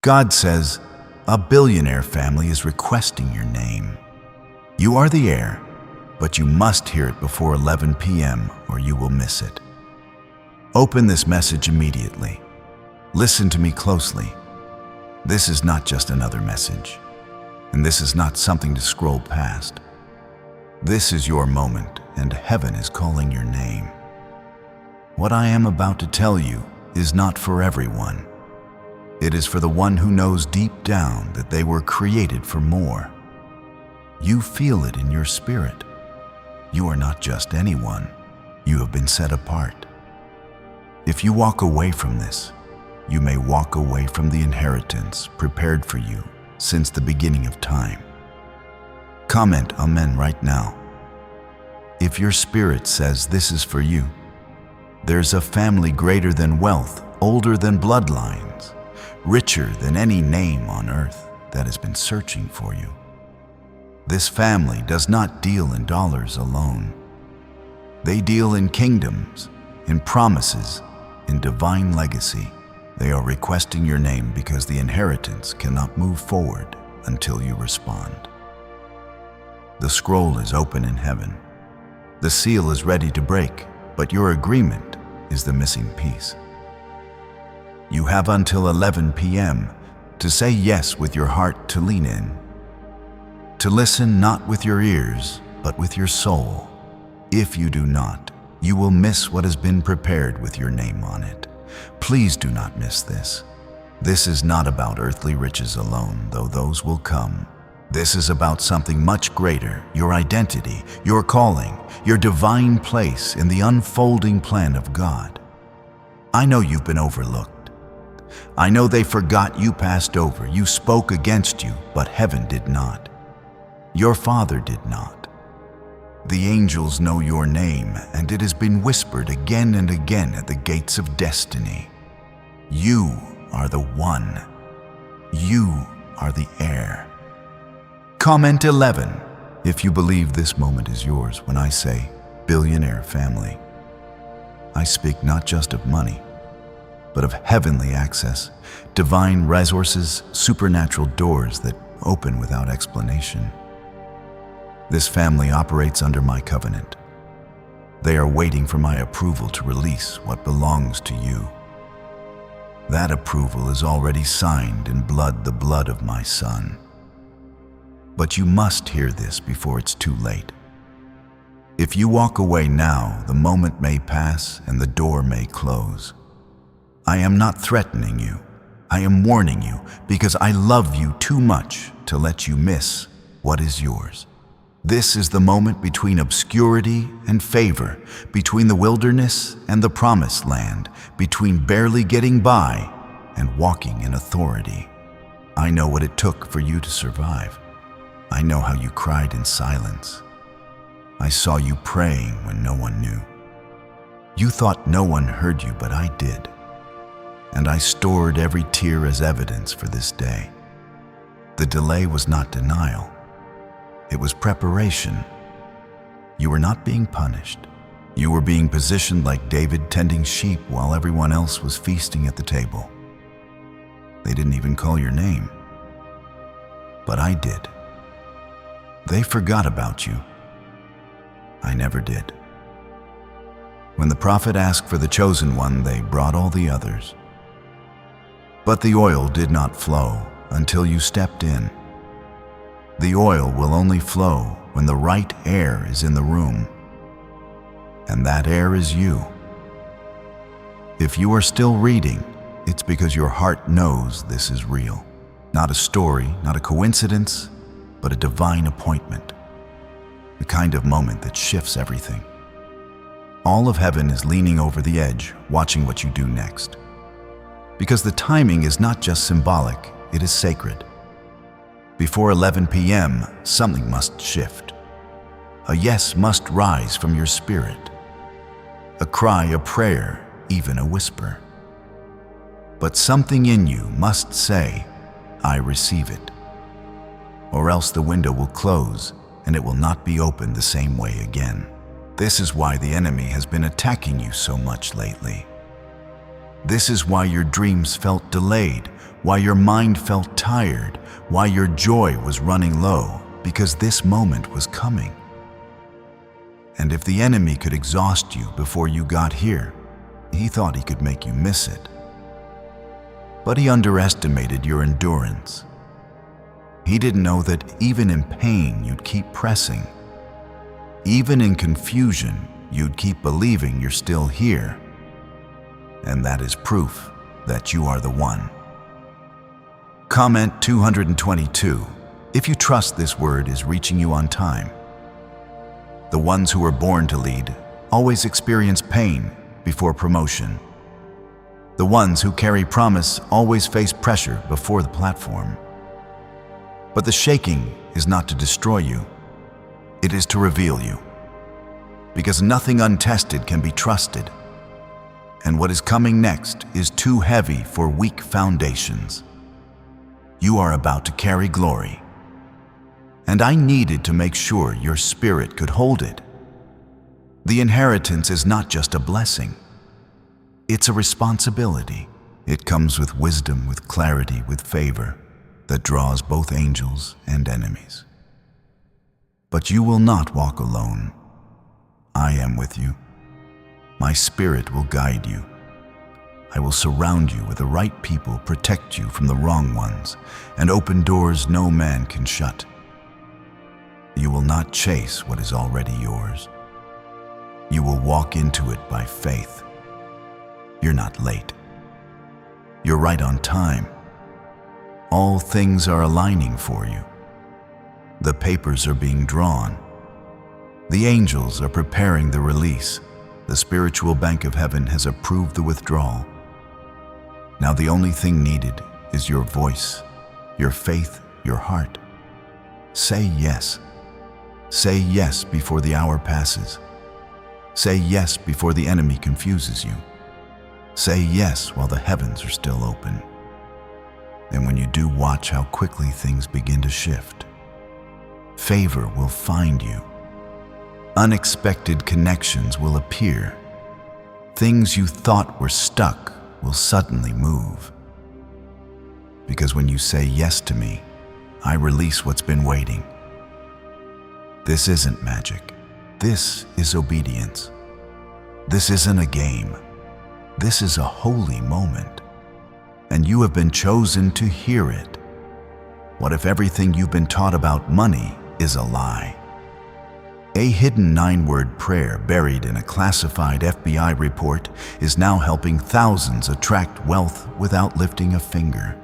God says, a billionaire family is requesting your name. You are the heir, but you must hear it before 11 p.m. or you will miss it. Open this message immediately. Listen to me closely. This is not just another message, and this is not something to scroll past. This is your moment, and heaven is calling your name. What I am about to tell you is not for everyone. It is for the one who knows deep down that they were created for more. You feel it in your spirit. You are not just anyone. You have been set apart. If you walk away from this, you may walk away from the inheritance prepared for you since the beginning of time. Comment Amen right now. If your spirit says this is for you, there's a family greater than wealth, older than bloodlines, richer than any name on earth that has been searching for you. This family does not deal in dollars alone. They deal in kingdoms, in promises, in divine legacy. They are requesting your name because the inheritance cannot move forward until you respond. The scroll is open in heaven. The seal is ready to break, but your agreement is the missing piece. You have until 11 p.m. to say yes with your heart, to lean in, to listen not with your ears, but with your soul. If you do not, you will miss what has been prepared with your name on it. Please do not miss this. This is not about earthly riches alone, though those will come. This is about something much greater, your identity, your calling, your divine place in the unfolding plan of God. I know you've been overlooked. I know they forgot you, passed over, you spoke against you, but heaven did not. Your Father did not. The angels know your name, and it has been whispered again and again at the gates of destiny. You are the one. You are the heir. Comment 11 if you believe this moment is yours when I say billionaire family. I speak not just of money, but of heavenly access, divine resources, supernatural doors that open without explanation. This family operates under my covenant. They are waiting for my approval to release what belongs to you. That approval is already signed in blood, the blood of my Son. But you must hear this before it's too late. If you walk away now, the moment may pass and the door may close. I am not threatening you. I am warning you because I love you too much to let you miss what is yours. This is the moment between obscurity and favor, between the wilderness and the promised land, between barely getting by and walking in authority. I know what it took for you to survive. I know how you cried in silence. I saw you praying when no one knew. You thought no one heard you, but I did. And I stored every tear as evidence for this day. The delay was not denial. It was preparation. You were not being punished. You were being positioned like David tending sheep while everyone else was feasting at the table. They didn't even call your name. But I did. They forgot about you. I never did. When the prophet asked for the chosen one, they brought all the others. But the oil did not flow until you stepped in. The oil will only flow when the right heir is in the room. And that heir is you. If you are still reading, it's because your heart knows this is real. Not a story, not a coincidence, but a divine appointment. The kind of moment that shifts everything. All of heaven is leaning over the edge, watching what you do next. Because the timing is not just symbolic, it is sacred. Before 11 p.m., something must shift. A yes must rise from your spirit. A cry, a prayer, even a whisper. But something in you must say, I receive it. Or else the window will close and it will not be opened the same way again. This is why the enemy has been attacking you so much lately. This is why your dreams felt delayed, why your mind felt tired, why your joy was running low, because this moment was coming. And if the enemy could exhaust you before you got here, he thought he could make you miss it. But he underestimated your endurance. He didn't know that even in pain, you'd keep pressing. Even in confusion, you'd keep believing you're still here. And that is proof that you are the one. Comment 222 if you trust this word is reaching you on time. The ones who are born to lead always experience pain before promotion. The ones who carry promise always face pressure before the platform. But the shaking is not to destroy you. It is to reveal you. Because nothing untested can be trusted. And what is coming next is too heavy for weak foundations. You are about to carry glory. And I needed to make sure your spirit could hold it. The inheritance is not just a blessing. It's a responsibility. It comes with wisdom, with clarity, with favor that draws both angels and enemies. But you will not walk alone. I am with you. My spirit will guide you. I will surround you with the right people, protect you from the wrong ones, and open doors no man can shut. You will not chase what is already yours. You will walk into it by faith. You're not late. You're right on time. All things are aligning for you. The papers are being drawn. The angels are preparing the release. The spiritual bank of heaven has approved the withdrawal. Now the only thing needed is your voice, your faith, your heart. Say yes. Say yes before the hour passes. Say yes before the enemy confuses you. Say yes while the heavens are still open. And when you do, watch how quickly things begin to shift. Favor will find you. Unexpected connections will appear. Things you thought were stuck will suddenly move. Because when you say yes to me, I release what's been waiting. This isn't magic. This is obedience. This isn't a game. This is a holy moment. And you have been chosen to hear it. What if everything you've been taught about money is a lie? A hidden 9-word prayer buried in a classified FBI report is now helping thousands attract wealth without lifting a finger.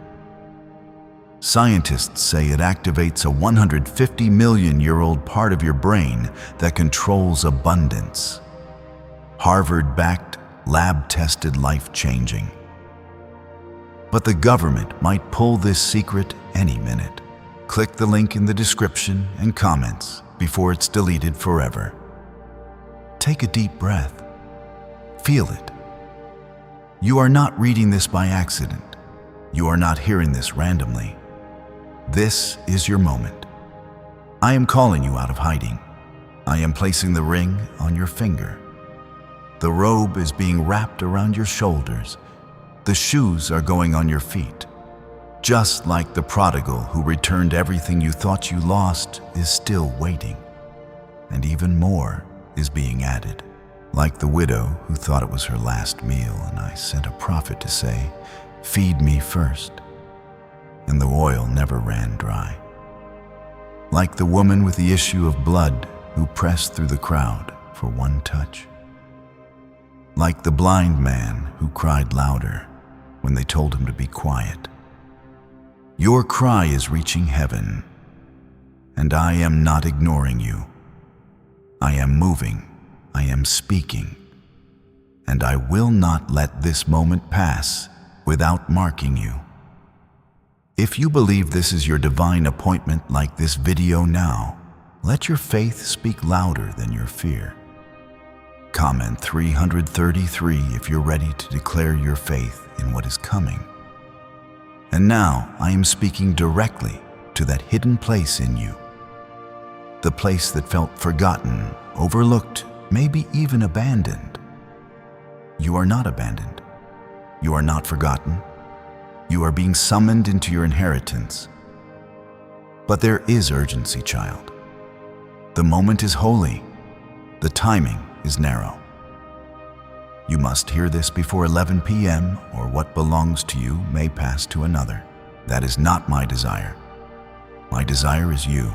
Scientists say it activates a 150 million-year-old part of your brain that controls abundance. Harvard-backed, lab-tested, life-changing. But the government might pull this secret any minute. Click the link in the description and comments before it's deleted forever. Take a deep breath. Feel it. You are not reading this by accident. You are not hearing this randomly. This is your moment. I am calling you out of hiding. I am placing the ring on your finger. The robe is being wrapped around your shoulders. The shoes are going on your feet. Just like the prodigal who returned everything you thought you lost is still waiting. And even more is being added. Like the widow who thought it was her last meal, and I sent a prophet to say, "Feed me first." And the oil never ran dry. Like the woman with the issue of blood who pressed through the crowd for one touch. Like the blind man who cried louder when they told him to be quiet. Your cry is reaching heaven, and I am not ignoring you. I am moving, I am speaking, and I will not let this moment pass without marking you. If you believe this is your divine appointment like this video now, let your faith speak louder than your fear. Comment 333 if you're ready to declare your faith in what is coming. And now I am speaking directly to that hidden place in you. The place that felt forgotten, overlooked, maybe even abandoned. You are not abandoned. You are not forgotten. You are being summoned into your inheritance. But there is urgency, child. The moment is holy. The timing is narrow. You must hear this before 11 p.m. or what belongs to you may pass to another. That is not my desire. My desire is you.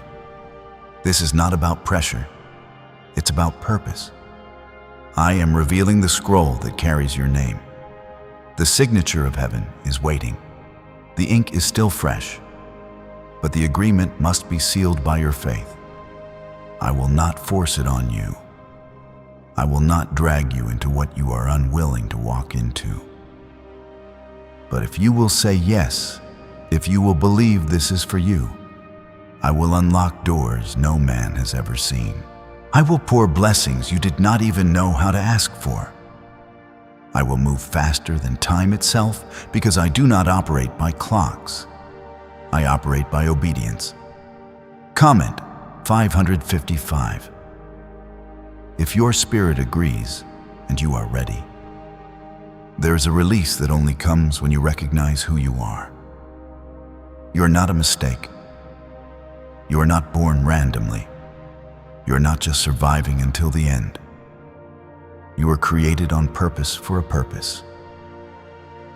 This is not about pressure. It's about purpose. I am revealing the scroll that carries your name. The signature of heaven is waiting. The ink is still fresh, but the agreement must be sealed by your faith. I will not force it on you. I will not drag you into what you are unwilling to walk into. But if you will say yes, if you will believe this is for you, I will unlock doors no man has ever seen. I will pour blessings you did not even know how to ask for. I will move faster than time itself because I do not operate by clocks. I operate by obedience. Comment 555. If your spirit agrees and you are ready, there's a release that only comes when you recognize who you are. You are not a mistake. You are not born randomly. You are not just surviving until the end. You were created on purpose for a purpose.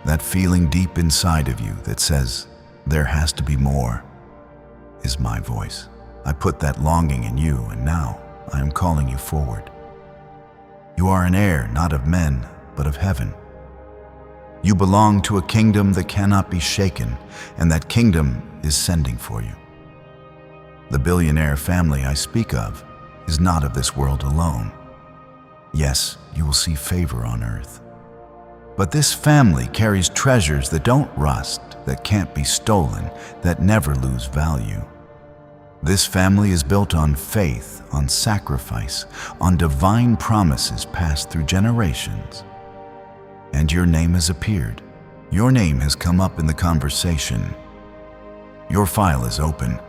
That feeling deep inside of you that says, there has to be more, is my voice. I put that longing in you, and now I am calling you forward. You are an heir, not of men, but of heaven. You belong to a kingdom that cannot be shaken, and that kingdom is sending for you. The billionaire family I speak of is not of this world alone. Yes, you will see favor on earth. But this family carries treasures that don't rust, that can't be stolen, that never lose value. This family is built on faith, on sacrifice, on divine promises passed through generations. And your name has appeared. Your name has come up in the conversation. Your file is open.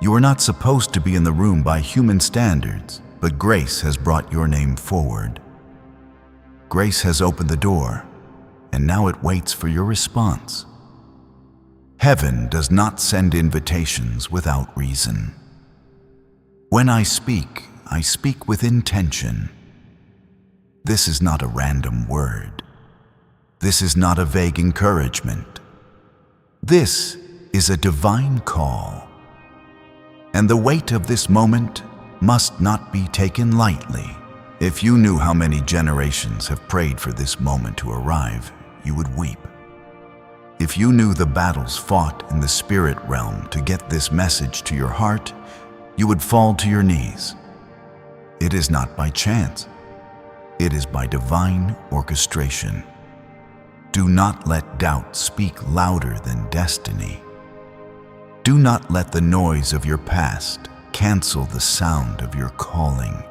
You are not supposed to be in the room by human standards, but grace has brought your name forward. Grace has opened the door, and now it waits for your response. Heaven does not send invitations without reason. When I speak with intention. This is not a random word. This is not a vague encouragement. This is a divine call. And the weight of this moment must not be taken lightly. If you knew how many generations have prayed for this moment to arrive, you would weep. If you knew the battles fought in the spirit realm to get this message to your heart, you would fall to your knees. It is not by chance. It is by divine orchestration. Do not let doubt speak louder than destiny. Do not let the noise of your past cancel the sound of your calling.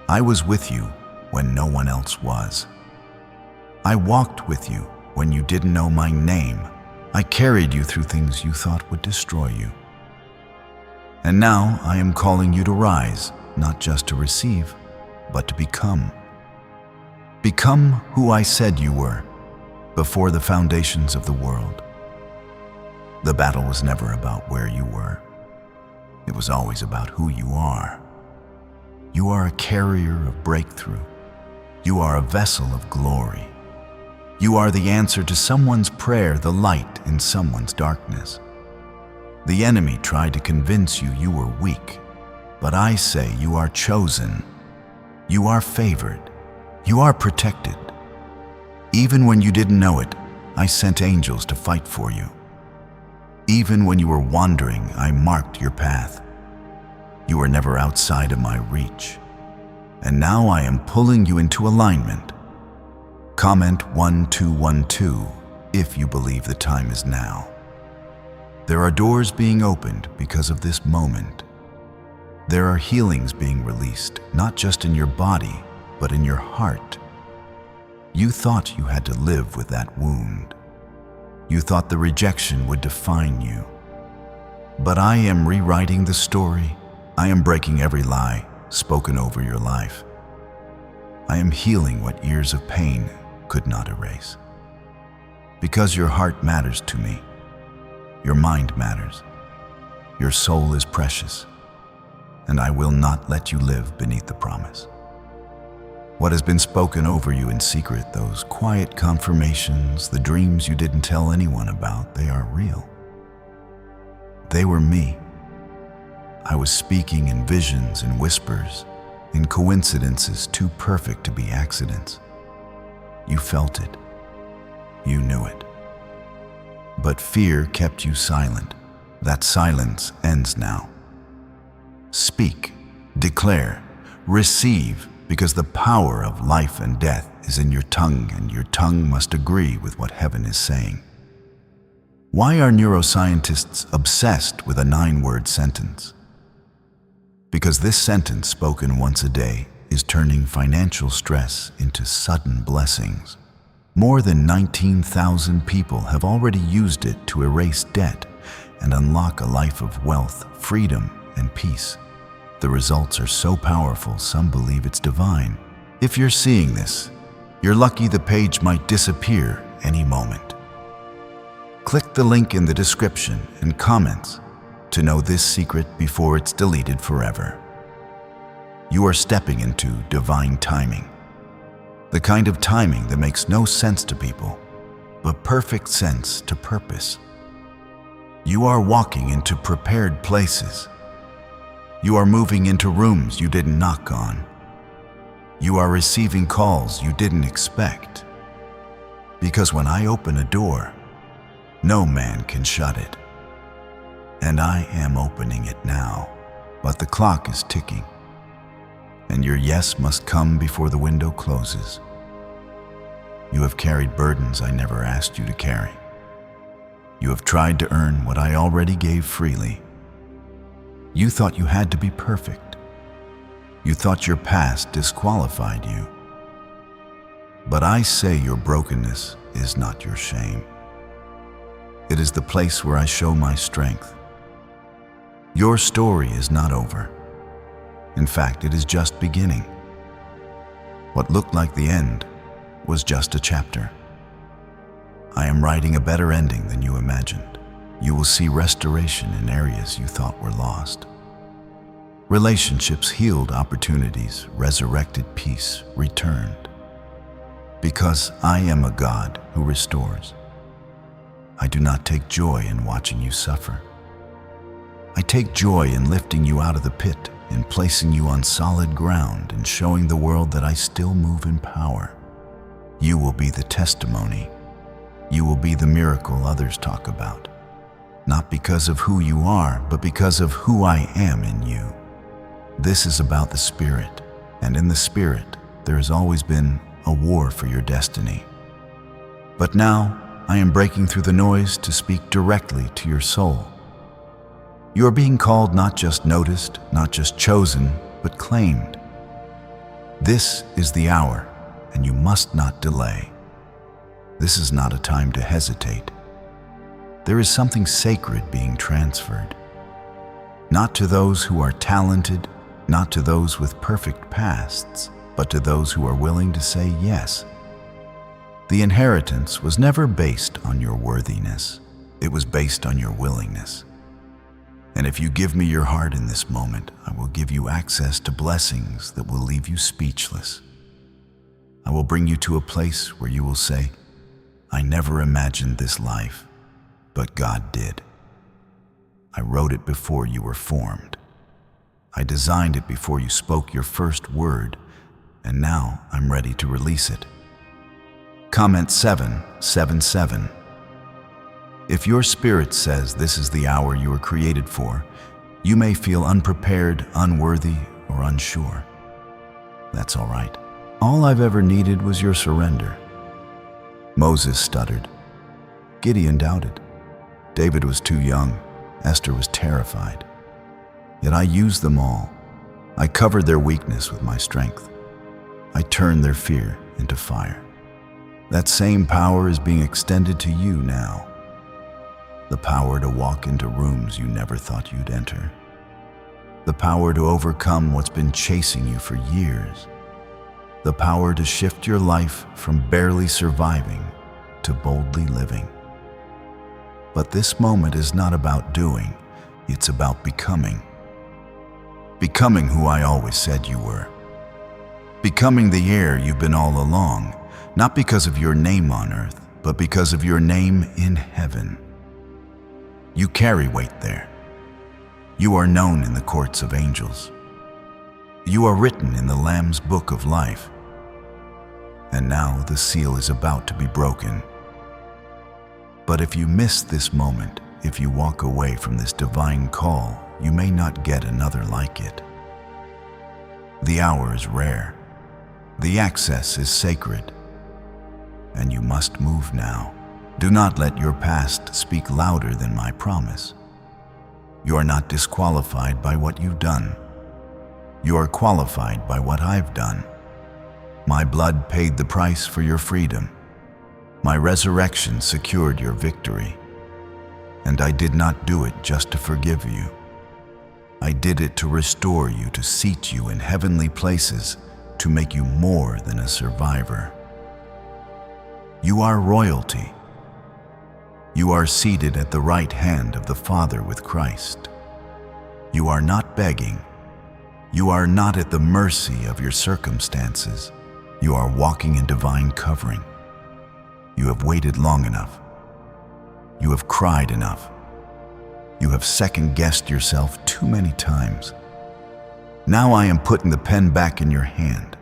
I was with you when no one else was. I walked with you when you didn't know my name. I carried you through things you thought would destroy you. And now I am calling you to rise, not just to receive, but to become. Become who I said you were before the foundations of the world. The battle was never about where you were. It was always about who you are. You are a carrier of breakthrough. You are a vessel of glory. You are the answer to someone's prayer, the light in someone's darkness. The enemy tried to convince you you were weak, but I say you are chosen. You are favored. You are protected. Even when you didn't know it, I sent angels to fight for you. Even when you were wandering, I marked your path. You were never outside of my reach. And now I am pulling you into alignment. Comment 1212 if you believe the time is now. There are doors being opened because of this moment. There are healings being released, not just in your body, but in your heart. You thought you had to live with that wound. You thought the rejection would define you. But I am rewriting the story. I am breaking every lie spoken over your life. I am healing what years of pain could not erase. Because your heart matters to me. Your mind matters. Your soul is precious, and I will not let you live beneath the promise. What has been spoken over you in secret, those quiet confirmations, the dreams you didn't tell anyone about, they are real. They were me. I was speaking in visions and whispers, in coincidences too perfect to be accidents. You felt it. You knew it. But fear kept you silent. That silence ends now. Speak, declare, receive, because the power of life and death is in your tongue, and your tongue must agree with what heaven is saying. Why are neuroscientists obsessed with a 9-word sentence? Because this sentence, spoken once a day, is turning financial stress into sudden blessings. More than 19,000 people have already used it to erase debt and unlock a life of wealth, freedom, and peace. The results are so powerful, some believe it's divine. If you're seeing this, you're lucky. The page might disappear any moment. Click the link in the description and comments to know this secret before it's deleted forever. You are stepping into divine timing. The kind of timing that makes no sense to people, but perfect sense to purpose. You are walking into prepared places. You are moving into rooms you didn't knock on. You are receiving calls you didn't expect. Because when I open a door, no man can shut it. And I am opening it now, but the clock is ticking. And your yes must come before the window closes. You have carried burdens I never asked you to carry. You have tried to earn what I already gave freely. You thought you had to be perfect. You thought your past disqualified you. But I say your brokenness is not your shame. It is the place where I show my strength. Your story is not over. In fact, it is just beginning. What looked like the end was just a chapter. I am writing a better ending than you imagined. You will see restoration in areas you thought were lost. Relationships healed, opportunities, resurrected, peace returned. Because I am a God who restores. I do not take joy in watching you suffer. I take joy in lifting you out of the pit, in placing you on solid ground, and showing the world that I still move in power. You will be the testimony. You will be the miracle others talk about. Not because of who you are, but because of who I am in you. This is about the Spirit, and in the Spirit, there has always been a war for your destiny. But now, I am breaking through the noise to speak directly to your soul. You are being called, not just noticed, not just chosen, but claimed. This is the hour, and you must not delay. This is not a time to hesitate. There is something sacred being transferred. Not to those who are talented, not to those with perfect pasts, but to those who are willing to say yes. The inheritance was never based on your worthiness. It was based on your willingness. And if you give me your heart in this moment, I will give you access to blessings that will leave you speechless. I will bring you to a place where you will say, I never imagined this life, but God did. I wrote it before you were formed. I designed it before you spoke your first word, and now I'm ready to release it. Comment 777. If your spirit says this is the hour you were created for, you may feel unprepared, unworthy, or unsure. That's all right. All I've ever needed was your surrender. Moses stuttered. Gideon doubted. David was too young. Esther was terrified. Yet I used them all. I covered their weakness with my strength. I turned their fear into fire. That same power is being extended to you now. The power to walk into rooms you never thought you'd enter. The power to overcome what's been chasing you for years. The power to shift your life from barely surviving to boldly living. But this moment is not about doing, it's about becoming. Becoming who I always said you were. Becoming the heir you've been all along, not because of your name on earth, but because of your name in heaven. You carry weight there. You are known in the courts of angels. You are written in the Lamb's book of life. And now the seal is about to be broken. But if you miss this moment, if you walk away from this divine call, you may not get another like it. The hour is rare. The access is sacred. And you must move now. Do not let your past speak louder than my promise. You are not disqualified by what you've done. You are qualified by what I've done. My blood paid the price for your freedom. My resurrection secured your victory. And I did not do it just to forgive you. I did it to restore you, to seat you in heavenly places, to make you more than a survivor. You are royalty. You are seated at the right hand of the Father with Christ. You are not begging. You are not at the mercy of your circumstances. You are walking in divine covering. You have waited long enough. You have cried enough. You have second-guessed yourself too many times. Now I am putting the pen back in your hand.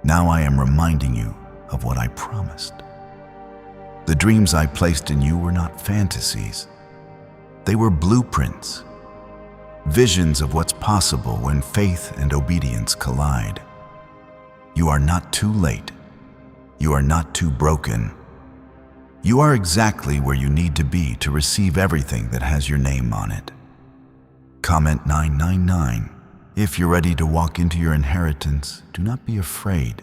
Now I am reminding you of what I promised. The dreams I placed in you were not fantasies. They were blueprints, visions of what's possible when faith and obedience collide. You are not too late. You are not too broken. You are exactly where you need to be to receive everything that has your name on it. Comment 999. If you're ready to walk into your inheritance, do not be afraid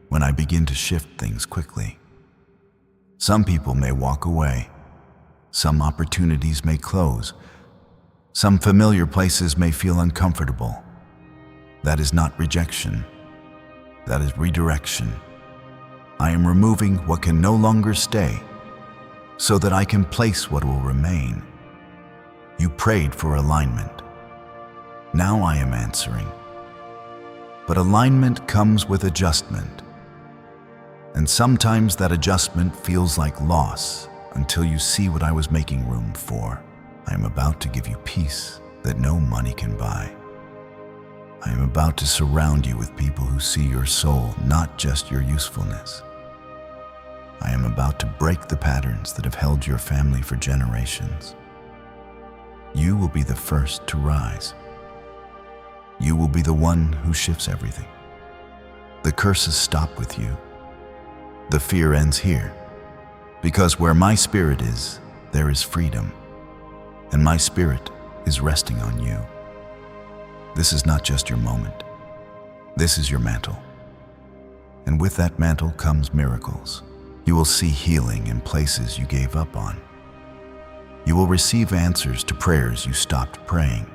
when I begin to shift things quickly. Some people may walk away. Some opportunities may close. Some familiar places may feel uncomfortable. That is not rejection. That is redirection. I am removing what can no longer stay so that I can place what will remain. You prayed for alignment. Now I am answering. But alignment comes with adjustment. And sometimes that adjustment feels like loss until you see what I was making room for. I am about to give you peace that no money can buy. I am about to surround you with people who see your soul, not just your usefulness. I am about to break the patterns that have held your family for generations. You will be the first to rise. You will be the one who shifts everything. The curses stop with you. The fear ends here, because where my spirit is, there is freedom, and my spirit is resting on you. This is not just your moment. This is your mantle. And with that mantle comes miracles. You will see healing in places you gave up on. You will receive answers to prayers you stopped praying.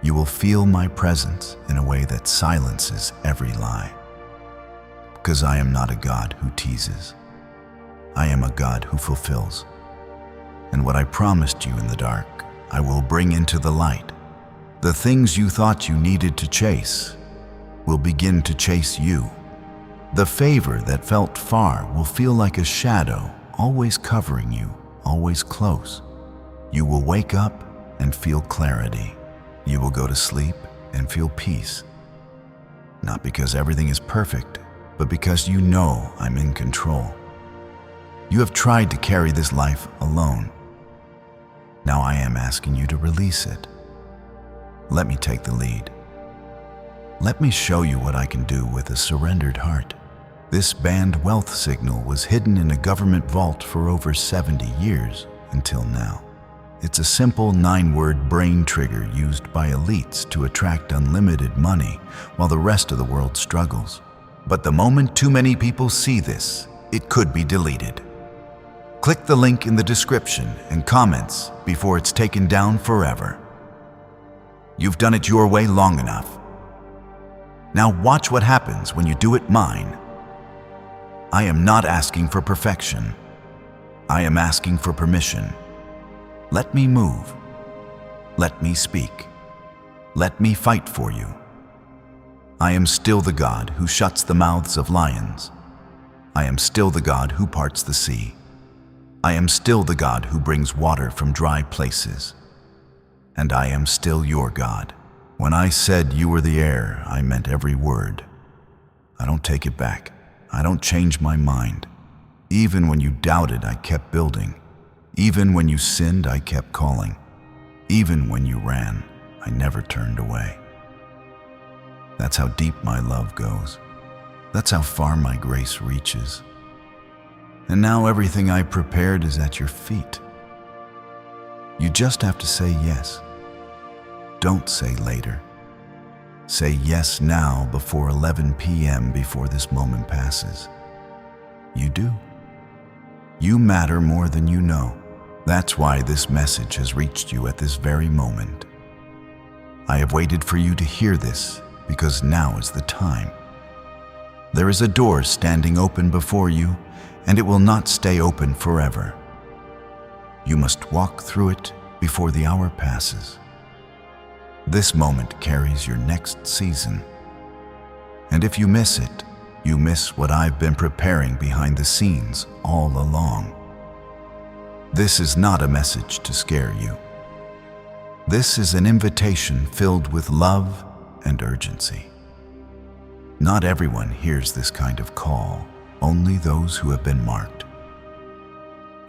You will feel my presence in a way that silences every lie. Because I am not a God who teases. I am a God who fulfills. And what I promised you in the dark, I will bring into the light. The things you thought you needed to chase will begin to chase you. The favor that felt far will feel like a shadow, always covering you, always close. You will wake up and feel clarity. You will go to sleep and feel peace. Not because everything is perfect, but because you know I'm in control. You have tried to carry this life alone. Now I am asking you to release it. Let me take the lead. Let me show you what I can do with a surrendered heart. This banned wealth signal was hidden in a government vault for over 70 years until now. It's a simple 9-word brain trigger used by elites to attract unlimited money while the rest of the world struggles. But the moment too many people see this, it could be deleted. Click the link in the description and comments before it's taken down forever. You've done it your way long enough. Now watch what happens when you do it mine. I am not asking for perfection. I am asking for permission. Let me move. Let me speak. Let me fight for you. I am still the God who shuts the mouths of lions. I am still the God who parts the sea. I am still the God who brings water from dry places. And I am still your God. When I said you were the heir, I meant every word. I don't take it back. I don't change my mind. Even when you doubted, I kept building. Even when you sinned, I kept calling. Even when you ran, I never turned away. That's how deep my love goes. That's how far my grace reaches. And now everything I prepared is at your feet. You just have to say yes. Don't say later. Say yes now before 11 p.m. before this moment passes. You do. You matter more than you know. That's why this message has reached you at this very moment. I have waited for you to hear this because now is the time. There is a door standing open before you, and it will not stay open forever. You must walk through it before the hour passes. This moment carries your next season. And if you miss it, you miss what I've been preparing behind the scenes all along. This is not a message to scare you. This is an invitation filled with love and urgency. Not everyone hears this kind of call, only those who have been marked.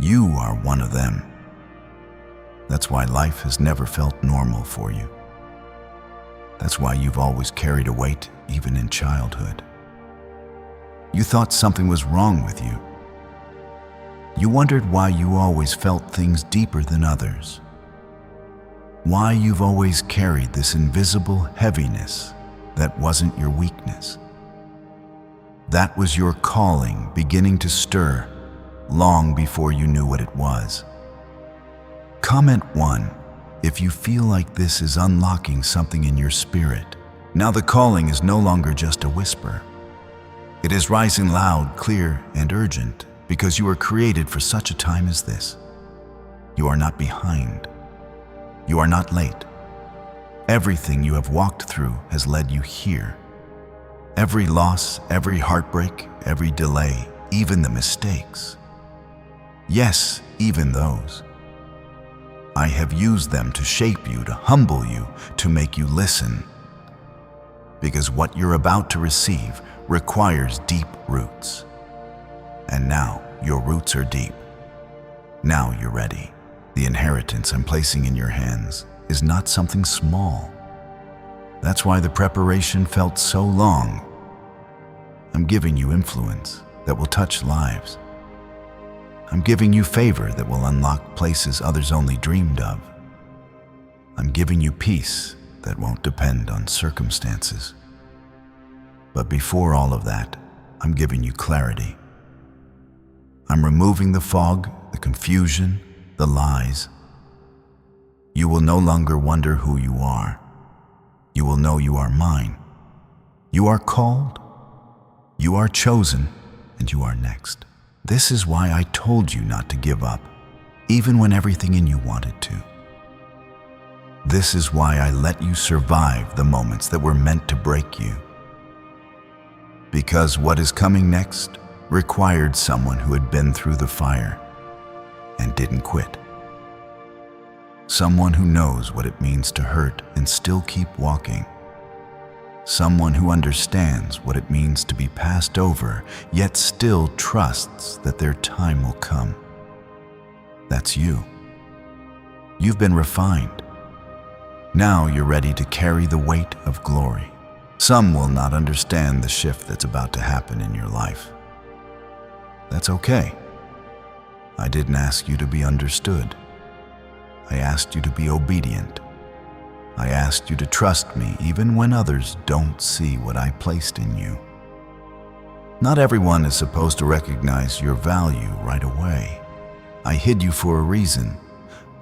You are one of them. That's why life has never felt normal for you. That's why you've always carried a weight, even in childhood. You thought something was wrong with you. You wondered why you always felt things deeper than others. Why you've always carried this invisible heaviness that wasn't your weakness. That was your calling beginning to stir long before you knew what it was. Comment 1 if you feel like this is unlocking something in your spirit. Now the calling is no longer just a whisper. It is rising loud, clear, and urgent because you were created for such a time as this. You are not behind. You are not late. Everything you have walked through has led you here. Every loss, every heartbreak, every delay, even the mistakes. Yes, even those. I have used them to shape you, to humble you, to make you listen. Because what you're about to receive requires deep roots. And now your roots are deep. Now you're ready. The inheritance I'm placing in your hands is not something small. That's why the preparation felt so long. I'm giving you influence that will touch lives. I'm giving you favor that will unlock places others only dreamed of. I'm giving you peace that won't depend on circumstances. But before all of that, I'm giving you clarity. I'm removing the fog, the confusion, the lies. You will no longer wonder who you are. You will know you are mine. You are called, you are chosen, and you are next. This is why I told you not to give up, even when everything in you wanted to. This is why I let you survive the moments that were meant to break you. Because what is coming next required someone who had been through the fire and didn't quit. Someone who knows what it means to hurt and still keep walking. Someone who understands what it means to be passed over, yet still trusts that their time will come. That's you. You've been refined. Now you're ready to carry the weight of glory. Some will not understand the shift that's about to happen in your life. That's okay. I didn't ask you to be understood. I asked you to be obedient. I asked you to trust me even when others don't see what I placed in you. Not everyone is supposed to recognize your value right away. I hid you for a reason.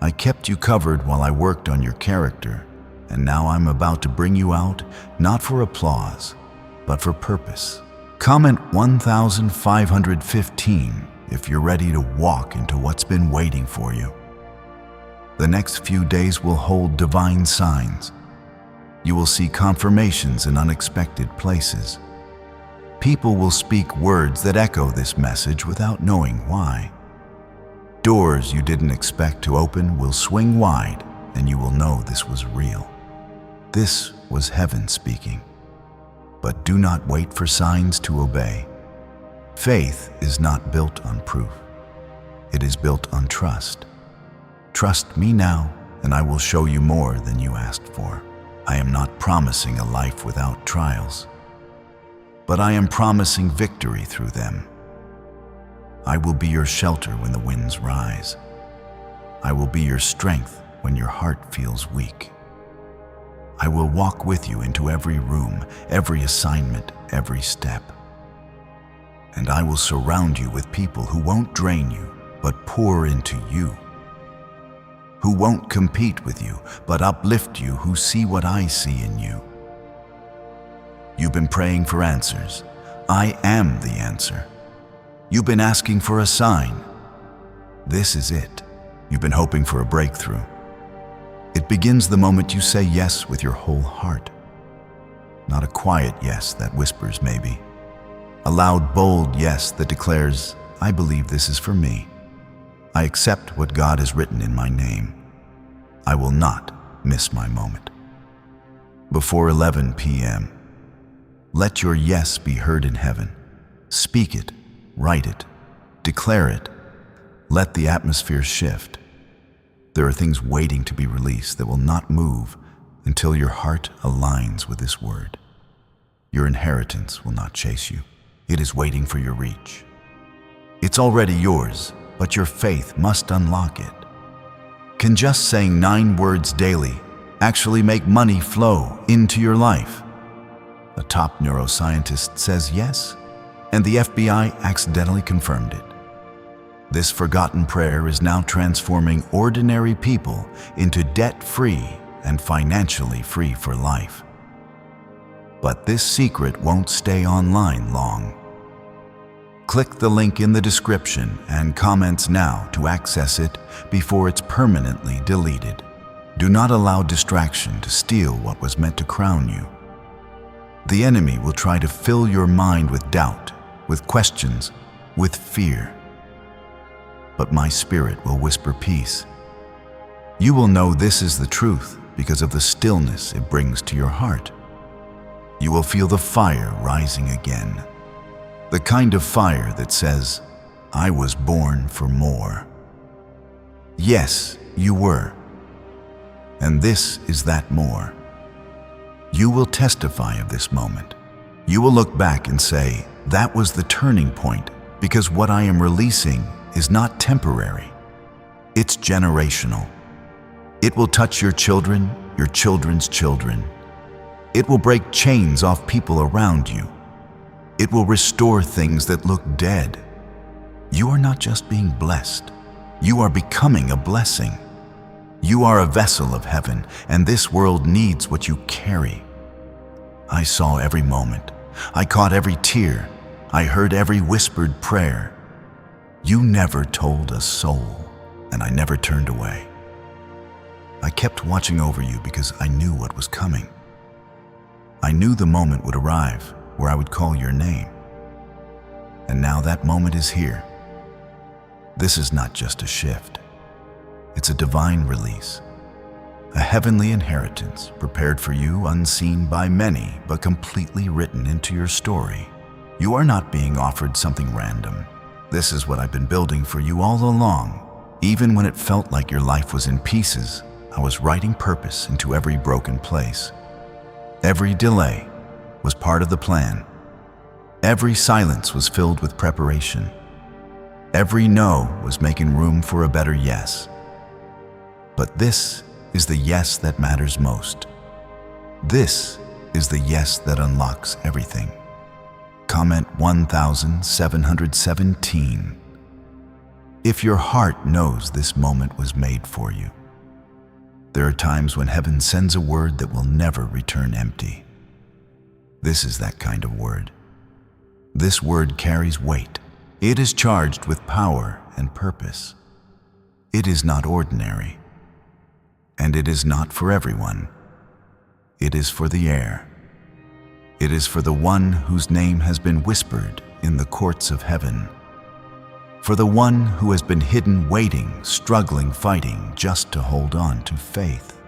I kept you covered while I worked on your character, and now I'm about to bring you out, not for applause, but for purpose. Comment 1515 if you're ready to walk into what's been waiting for you. The next few days will hold divine signs. You will see confirmations in unexpected places. People will speak words that echo this message without knowing why. Doors you didn't expect to open will swing wide, and you will know this was real. This was heaven speaking. But do not wait for signs to obey. Faith is not built on proof. It is built on trust. Trust me now, and I will show you more than you asked for. I am not promising a life without trials, but I am promising victory through them. I will be your shelter when the winds rise. I will be your strength when your heart feels weak. I will walk with you into every room, every assignment, every step. And I will surround you with people who won't drain you, but pour into you. Who won't compete with you, but uplift you, who see what I see in you. You've been praying for answers. I am the answer. You've been asking for a sign. This is it. You've been hoping for a breakthrough. It begins the moment you say yes with your whole heart. Not a quiet yes that whispers maybe. A loud, bold yes that declares, I believe this is for me. I accept what God has written in my name. I will not miss my moment. Before 11 p.m., let your yes be heard in heaven. Speak it, write it, declare it. Let the atmosphere shift. There are things waiting to be released that will not move until your heart aligns with this word. Your inheritance will not chase you. It is waiting for your reach. It's already yours, but your faith must unlock it. Can just saying 9 words daily actually make money flow into your life? A top neuroscientist says yes, and the FBI accidentally confirmed it. This forgotten prayer is now transforming ordinary people into debt-free and financially free for life. But this secret won't stay online long. Click the link in the description and comments now to access it before it's permanently deleted. Do not allow distraction to steal what was meant to crown you. The enemy will try to fill your mind with doubt, with questions, with fear. But my spirit will whisper peace. You will know this is the truth because of the stillness it brings to your heart. You will feel the fire rising again. The kind of fire that says, I was born for more. Yes, you were. And this is that more. You will testify of this moment. You will look back and say, that was the turning point, because what I am releasing is not temporary. It's generational. It will touch your children, your children's children. It will break chains off people around you. It will restore things that look dead. You are not just being blessed. You are becoming a blessing. You are a vessel of heaven, and this world needs what you carry. I saw every moment. I caught every tear. I heard every whispered prayer. You never told a soul, and I never turned away. I kept watching over you because I knew what was coming. I knew the moment would arrive where I would call your name. And now that moment is here. This is not just a shift. It's a divine release. A heavenly inheritance prepared for you, unseen by many, but completely written into your story. You are not being offered something random. This is what I've been building for you all along. Even when it felt like your life was in pieces, I was writing purpose into every broken place. Every delay was part of the plan. Every silence was filled with preparation. Every no was making room for a better yes. But this is the yes that matters most. This is the yes that unlocks everything. Comment 1717 if your heart knows this moment was made for you. There are times when heaven sends a word that will never return empty. This is that kind of word. This word carries weight. It is charged with power and purpose. It is not ordinary, and it is not for everyone. It is for the heir. It is for the one whose name has been whispered in the courts of heaven, for the one who has been hidden, waiting, struggling, fighting just to hold on to faith.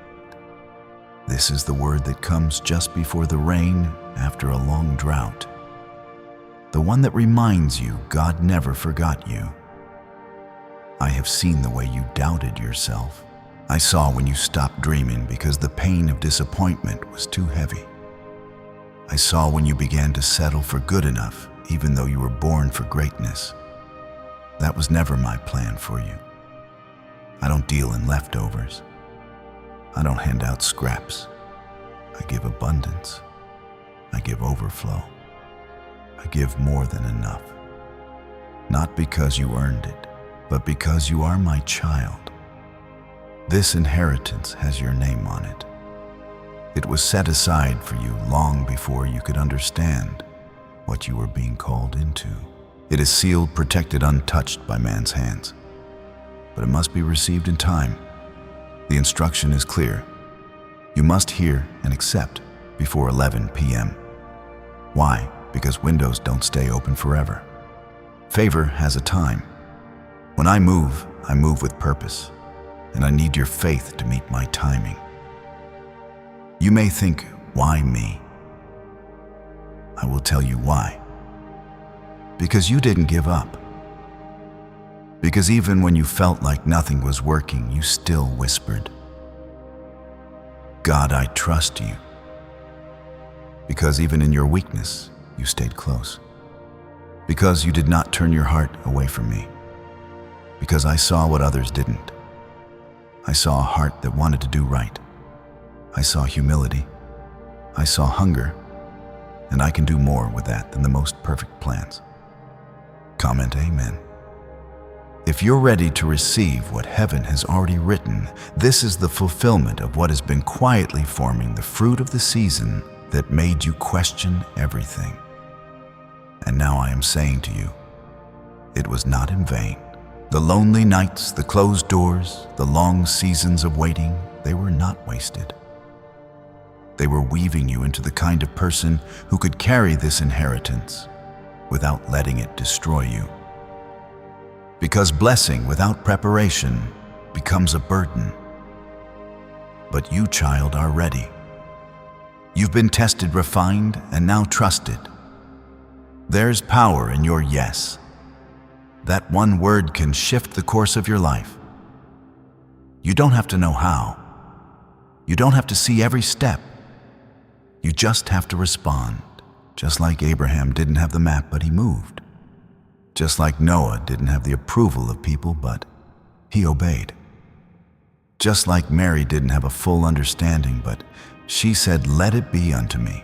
This is the word that comes just before the rain after a long drought, the one that reminds you God never forgot you. I have seen the way you doubted yourself. I saw when you stopped dreaming because the pain of disappointment was too heavy. I saw when you began to settle for good enough, even though you were born for greatness. That was never my plan for you. I don't deal in leftovers. I don't hand out scraps. I give abundance. I give overflow. I give more than enough. Not because you earned it, but because you are my child. This inheritance has your name on it. It was set aside for you long before you could understand what you were being called into. It is sealed, protected, untouched by man's hands. But it must be received in time. The instruction is clear. You must hear and accept before 11 p.m. Why? Because windows don't stay open forever. Favor has a time. When I move with purpose, and I need your faith to meet my timing. You may think, why me? I will tell you why. Because you didn't give up. Because even when you felt like nothing was working, you still whispered, God, I trust you. Because even in your weakness, you stayed close. Because you did not turn your heart away from me. Because I saw what others didn't. I saw a heart that wanted to do right. I saw humility. I saw hunger. And I can do more with that than the most perfect plans. Comment amen. If you're ready to receive what heaven has already written, this is the fulfillment of what has been quietly forming the fruit of the season that made you question everything. And now I am saying to you, it was not in vain. The lonely nights, the closed doors, the long seasons of waiting, they were not wasted. They were weaving you into the kind of person who could carry this inheritance without letting it destroy you. Because blessing without preparation becomes a burden. But you, child, are ready. You've been tested, refined, and now trusted. There's power in your yes. That one word can shift the course of your life. You don't have to know how. You don't have to see every step. You just have to respond. Just like Abraham didn't have the map, but he moved. Just like Noah didn't have the approval of people, but he obeyed. Just like Mary didn't have a full understanding, but she said, "Let it be unto me."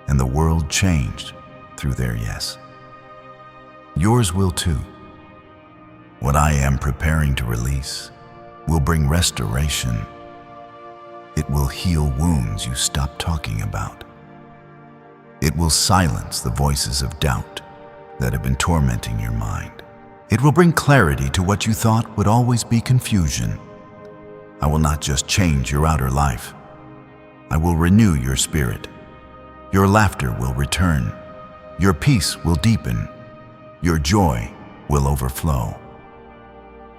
And the world changed through their yes. Yours will too. What I am preparing to release will bring restoration. It will heal wounds you stopped talking about. It will silence the voices of doubt that have been tormenting your mind. It will bring clarity to what you thought would always be confusion. I will not just change your outer life. I will renew your spirit. Your laughter will return. Your peace will deepen. Your joy will overflow.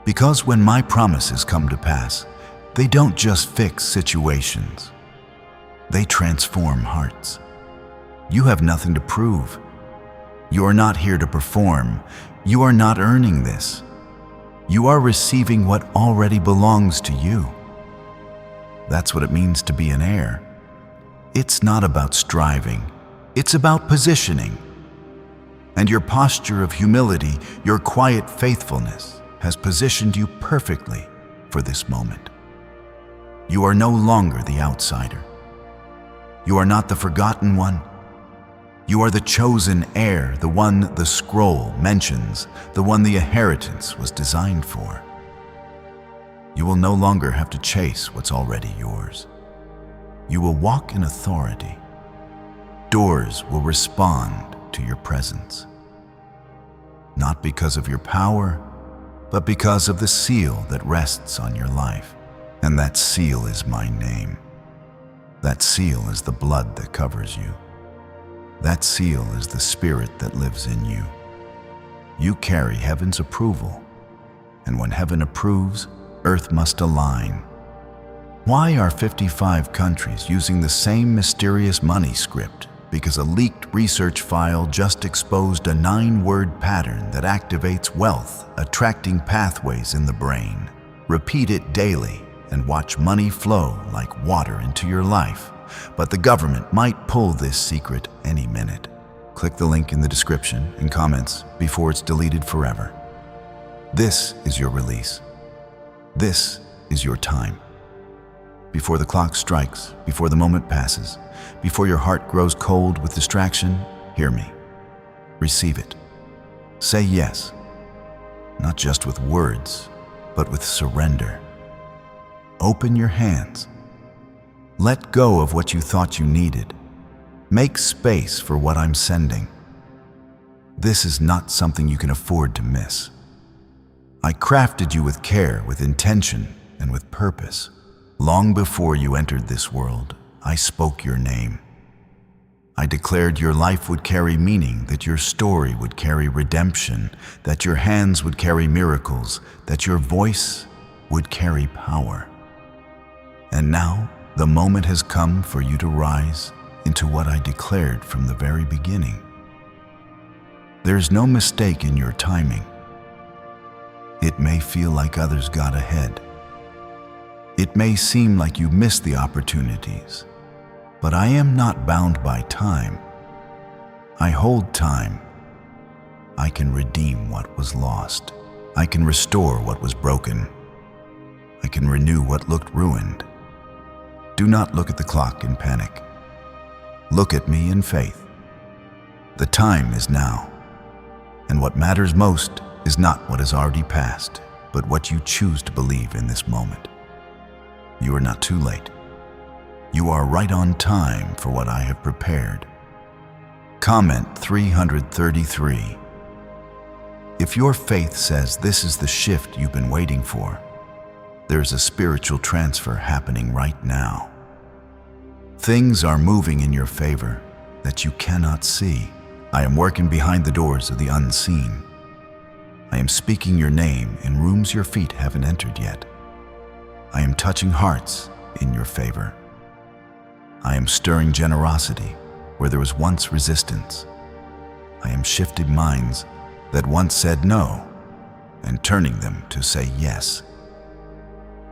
Because when my promises come to pass, they don't just fix situations. They transform hearts. You have nothing to prove. You are not here to perform. You are not earning this. You are receiving what already belongs to you. That's what it means to be an heir. It's not about striving. It's about positioning. And your posture of humility, your quiet faithfulness, has positioned you perfectly for this moment. You are no longer the outsider. You are not the forgotten one. You are the chosen heir, the one the scroll mentions, the one the inheritance was designed for. You will no longer have to chase what's already yours. You will walk in authority. Doors will respond to your presence. Not because of your power, but because of the seal that rests on your life. And that seal is my name. That seal is the blood that covers you. That seal is the spirit that lives in you. You carry heaven's approval, and when heaven approves, earth must align. Why are 55 countries using the same mysterious money script? Because a leaked research file just exposed a 9-word pattern that activates wealth, attracting pathways in the brain. Repeat it daily and watch money flow like water into your life. But the government might pull this secret any minute. Click the link in the description and comments before it's deleted forever. This is your release. This is your time. Before the clock strikes, before the moment passes, before your heart grows cold with distraction, hear me. Receive it. Say yes, not just with words, but with surrender. Open your hands. Let go of what you thought you needed. Make space for what I'm sending. This is not something you can afford to miss. I crafted you with care, with intention, and with purpose. Long before you entered this world, I spoke your name. I declared your life would carry meaning, that your story would carry redemption, that your hands would carry miracles, that your voice would carry power. And now, the moment has come for you to rise into what I declared from the very beginning. There's no mistake in your timing. It may feel like others got ahead. It may seem like you missed the opportunities, but I am not bound by time. I hold time. I can redeem what was lost. I can restore what was broken. I can renew what looked ruined. Do not look at the clock in panic. Look at me in faith. The time is now, and what matters most is not what has already passed, but what you choose to believe in this moment. You are not too late. You are right on time for what I have prepared. Comment 333. If your faith says this is the shift you've been waiting for, there's a spiritual transfer happening right now. Things are moving in your favor that you cannot see. I am working behind the doors of the unseen. I am speaking your name in rooms your feet haven't entered yet. I am touching hearts in your favor. I am stirring generosity where there was once resistance. I am shifting minds that once said no and turning them to say yes.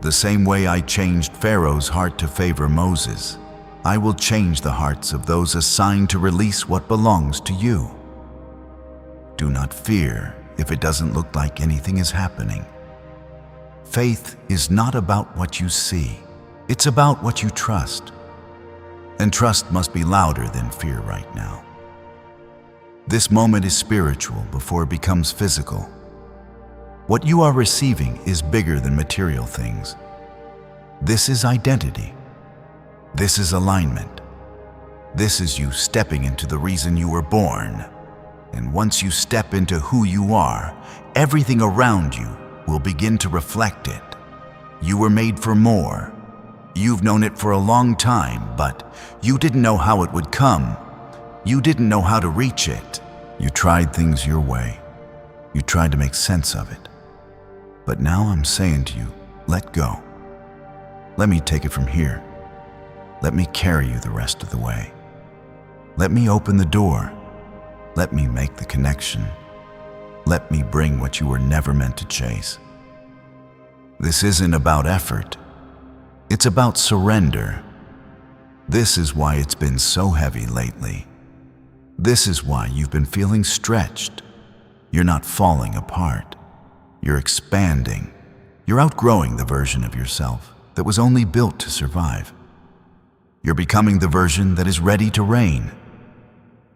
The same way I changed Pharaoh's heart to favor Moses, I will change the hearts of those assigned to release what belongs to you. Do not fear if it doesn't look like anything is happening. Faith is not about what you see. It's about what you trust. And trust must be louder than fear right now. This moment is spiritual before it becomes physical. What you are receiving is bigger than material things. This is identity. This is alignment. This is you stepping into the reason you were born. And once you step into who you are, everything around you will begin to reflect it. You were made for more. You've known it for a long time, but you didn't know how it would come. You didn't know how to reach it. You tried things your way. You tried to make sense of it. But now I'm saying to you, let go. Let me take it from here. Let me carry you the rest of the way. Let me open the door. Let me make the connection. Let me bring what you were never meant to chase. This isn't about effort. It's about surrender. This is why it's been so heavy lately. This is why you've been feeling stretched. You're not falling apart. You're expanding. You're outgrowing the version of yourself that was only built to survive. You're becoming the version that is ready to reign.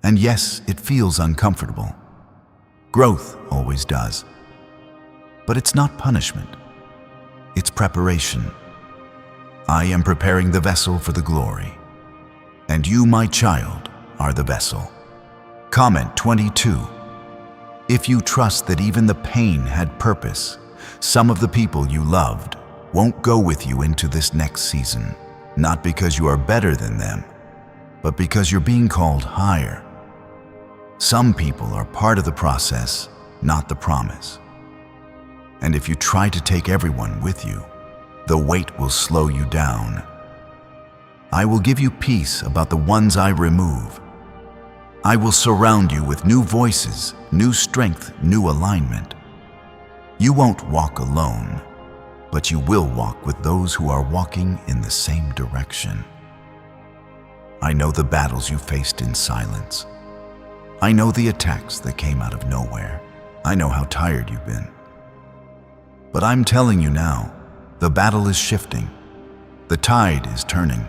And yes, it feels uncomfortable. Growth always does. But it's not punishment. It's preparation. I am preparing the vessel for the glory. And you, my child, are the vessel. Comment 22. If you trust that even the pain had purpose, some of the people you loved won't go with you into this next season, not because you are better than them, but because you're being called higher. Some people are part of the process, not the promise. And if you try to take everyone with you, the weight will slow you down. I will give you peace about the ones I remove. I will surround you with new voices, new strength, new alignment. You won't walk alone, but you will walk with those who are walking in the same direction. I know the battles you faced in silence. I know the attacks that came out of nowhere. I know how tired you've been. But I'm telling you now, the battle is shifting. The tide is turning.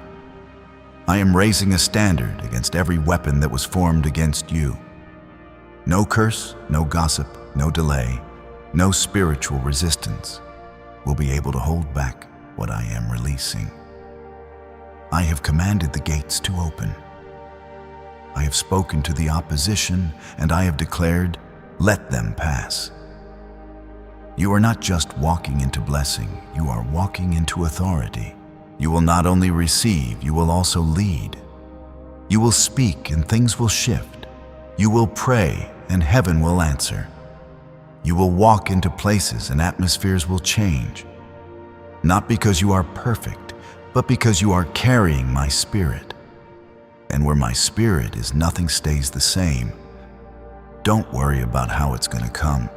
I am raising a standard against every weapon that was formed against you. No curse, no gossip, no delay, no spiritual resistance will be able to hold back what I am releasing. I have commanded the gates to open. I have spoken to the opposition, and I have declared, let them pass. You are not just walking into blessing, you are walking into authority. You will not only receive, you will also lead. You will speak and things will shift. You will pray and heaven will answer. You will walk into places and atmospheres will change. Not because you are perfect, but because you are carrying my spirit. And where my spirit is, nothing stays the same. Don't worry about how it's going to come.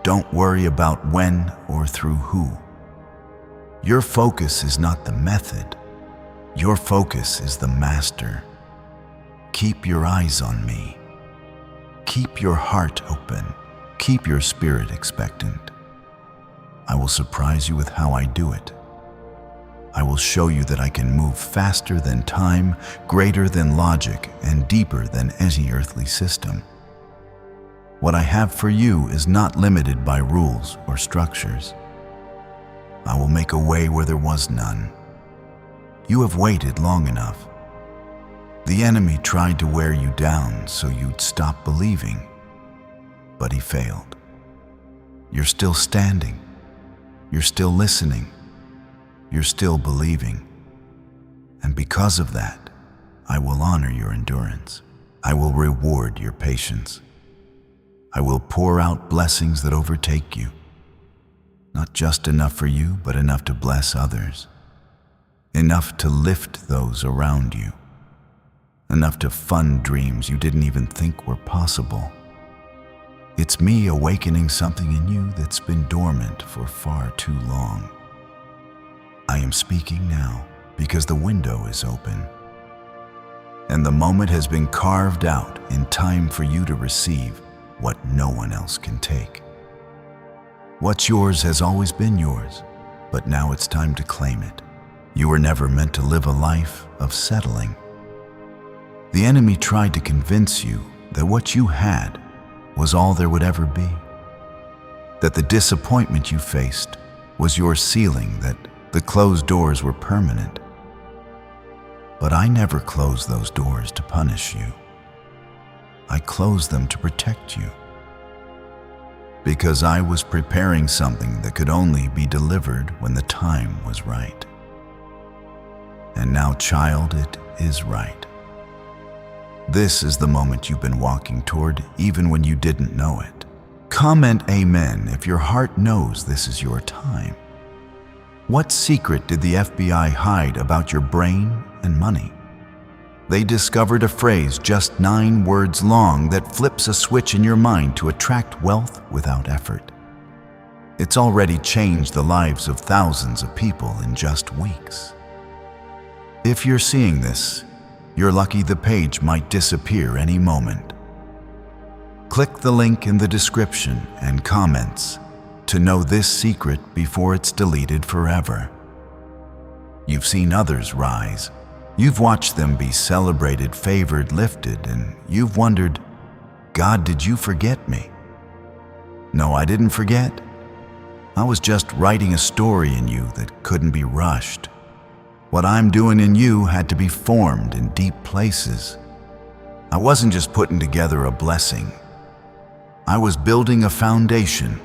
Don't worry about when or through who. Your focus is not the method. Your focus is the master. Keep your eyes on me. Keep your heart open. Keep your spirit expectant. I will surprise you with how I do it. I will show you that I can move faster than time, greater than logic, and deeper than any earthly system. What I have for you is not limited by rules or structures. I will make a way where there was none. You have waited long enough. The enemy tried to wear you down so you'd stop believing, but he failed. You're still standing. You're still listening. You're still believing. And because of that, I will honor your endurance. I will reward your patience. I will pour out blessings that overtake you. Not just enough for you, but enough to bless others. Enough to lift those around you. Enough to fund dreams you didn't even think were possible. It's me awakening something in you that's been dormant for far too long. I am speaking now because the window is open. And the moment has been carved out in time for you to receive what no one else can take. What's yours has always been yours, but now it's time to claim it. You were never meant to live a life of settling. The enemy tried to convince you that what you had was all there would ever be. That the disappointment you faced was your ceiling, that the closed doors were permanent. But I never closed those doors to punish you. I closed them to protect you. Because I was preparing something that could only be delivered when the time was right. And now, child, it is right. This is the moment you've been walking toward, even when you didn't know it. Comment amen if your heart knows this is your time. What secret did the FBI hide about your brain and money? They discovered a phrase just 9 words long that flips a switch in your mind to attract wealth without effort. It's already changed the lives of thousands of people in just weeks. If you're seeing this, you're lucky the page might disappear any moment. Click the link in the description and comments to know this secret before it's deleted forever. You've seen others rise. You've watched them be celebrated, favored, lifted, and you've wondered, God, did you forget me? No, I didn't forget. I was just writing a story in you that couldn't be rushed. What I'm doing in you had to be formed in deep places. I wasn't just putting together a blessing. I was building a foundation.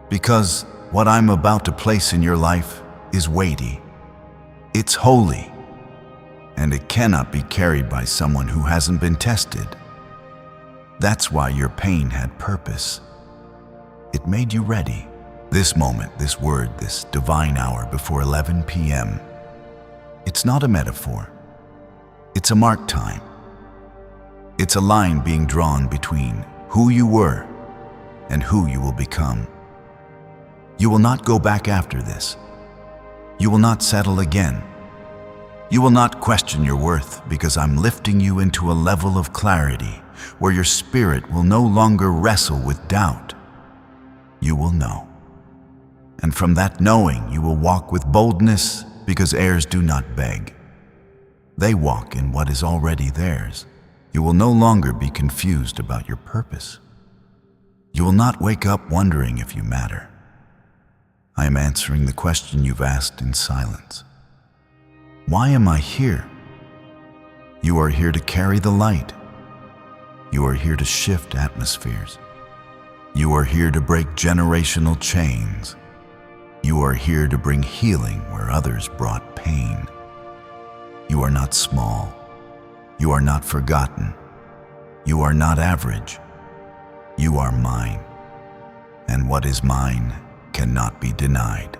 Because what I'm about to place in your life is weighty. It's holy. And it cannot be carried by someone who hasn't been tested. That's why your pain had purpose. It made you ready. This moment, this word, this divine hour before 11 p.m., it's not a metaphor. It's a marked time. It's a line being drawn between who you were and who you will become. You will not go back after this. You will not settle again. You will not question your worth, because I'm lifting you into a level of clarity where your spirit will no longer wrestle with doubt. You will know. And from that knowing, you will walk with boldness, because heirs do not beg. They walk in what is already theirs. You will no longer be confused about your purpose. You will not wake up wondering if you matter. I am answering the question you've asked in silence. Why am I here? You are here to carry the light. You are here to shift atmospheres. You are here to break generational chains. You are here to bring healing where others brought pain. You are not small. You are not forgotten. You are not average. You are mine. And what is mine cannot be denied.